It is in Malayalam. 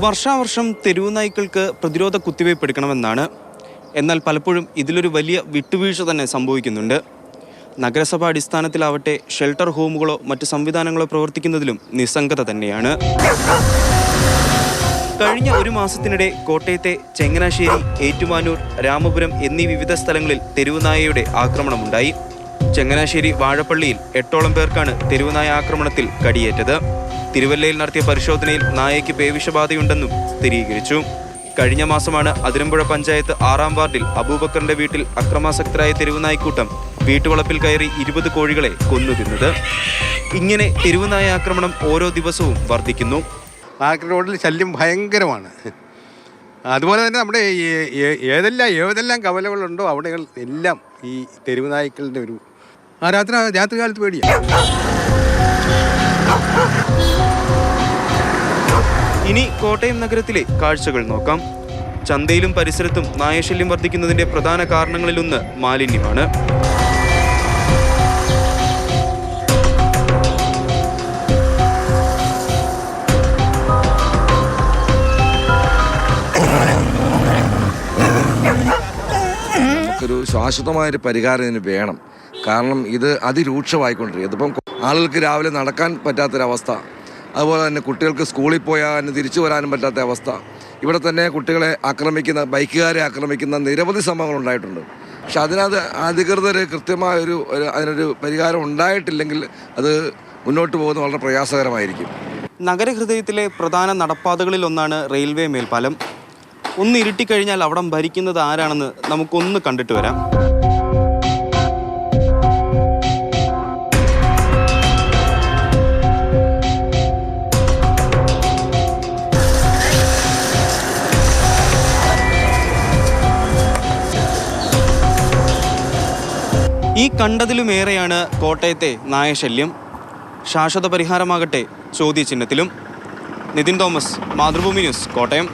വർഷാവർഷം തെരുവു നായ്ക്കൾക്ക് പ്രതിരോധ കുത്തിവയ്പ് എടുക്കണമെന്നാണ്. എന്നാൽ പലപ്പോഴും ഇതിലൊരു വലിയ വിട്ടുവീഴ്ച തന്നെ സംഭവിക്കുന്നുണ്ട്. നഗരസഭാ അടിസ്ഥാനത്തിലാവട്ടെ ഷെൽട്ടർ ഹോമുകളോ മറ്റ് സംവിധാനങ്ങളോ പ്രവർത്തിക്കുന്നതിലും നിസ്സംഗത തന്നെയാണ്. കഴിഞ്ഞ ഒരു മാസത്തിനിടെ കോട്ടയത്തെ ചങ്ങനാശ്ശേരി, ഏറ്റുമാനൂർ, രാമപുരം എന്നീ വിവിധ സ്ഥലങ്ങളിൽ തെരുവുനായയുടെ ആക്രമണമുണ്ടായി. ചങ്ങനാശ്ശേരി വാഴപ്പള്ളിയിൽ 8ഓളം പേർക്കാണ് തെരുവുനായ ആക്രമണത്തിൽ കടിയേറ്റത്. തിരുവല്ലയിൽ നടത്തിയ പരിശോധനയിൽ നായയ്ക്ക് പേവിഷബാധയുണ്ടെന്നും സ്ഥിരീകരിച്ചു. കഴിഞ്ഞ മാസമാണ് അതിരമ്പുഴ പഞ്ചായത്ത് 6-ാം വാർഡിൽ അബൂബക്കറിന്റെ വീട്ടിൽ അക്രമാസക്തരായ തെരുവുനായ്ക്കൂട്ടം വീട്ടുവളപ്പിൽ കയറി 20 കോഴികളെ കൊന്നുതിന്നത്. ഇങ്ങനെ തെരുവുനായ ആക്രമണം ഓരോ ദിവസവും വർദ്ധിക്കുന്നു. റോഡിൽ ശല്യം ഭയങ്കരമാണ്. അതുപോലെ തന്നെ നമ്മുടെ ഏതെല്ലാം കവലകളുണ്ടോ അവിടെ എല്ലാം ഈ തെരുവുനായ്ക്കളുടെ ഒരു രാത്രി കാലത്ത് പേടിയാണ്. ഇനി കോട്ടയം നഗരത്തിലെ കാഴ്ചകൾ നോക്കാം. ചന്തയിലും പരിസരത്തും നായശല്യം വർദ്ധിക്കുന്നതിന്റെ പ്രധാന കാരണങ്ങളിലൊന്ന് മാലിന്യമാണ്. നമുക്കൊരു ശാശ്വതമായൊരു പരിഹാരം ഇതിന് വേണം. കാരണം ഇത് അതിരൂക്ഷമായിക്കൊണ്ടിരിക്കും. ഇതിപ്പം ആളുകൾക്ക് രാവിലെ നടക്കാൻ പറ്റാത്തൊരവസ്ഥ, അതുപോലെ തന്നെ കുട്ടികൾക്ക് സ്കൂളിൽ പോയാൽ തിരിച്ചു വരാനും പറ്റാത്ത അവസ്ഥ. ഇവിടെ തന്നെ കുട്ടികളെ ബൈക്കുകാരെ ആക്രമിക്കുന്ന നിരവധി സംഭവങ്ങൾ ഉണ്ടായിട്ടുണ്ട്. പക്ഷെ അതിനകത്ത് അധികൃതർ കൃത്യമായൊരു അതിനൊരു പരിഹാരം ഉണ്ടായിട്ടില്ലെങ്കിൽ അത് മുന്നോട്ട് പോകുന്നത് വളരെ പ്രയാസകരമായിരിക്കും. നഗരഹൃദയത്തിലെ പ്രധാന നടപ്പാതകളിലൊന്നാണ് റെയിൽവേ മേൽപ്പാലം. ഒന്ന് ഇരുട്ടിക്കഴിഞ്ഞാൽ അവിടം ഭരിക്കുന്നത് ആരാണെന്ന് നമുക്കൊന്ന് കണ്ടിട്ട് വരാം. ഈ കണ്ടതിലുമേറെയാണ് കോട്ടയത്തെ നായശല്യം. ശാശ്വത പരിഹാരമാകട്ടെ ചോദ്യചിഹ്നത്തിലും. Nithin Thomas, Mathrubhumi news, Kottayam.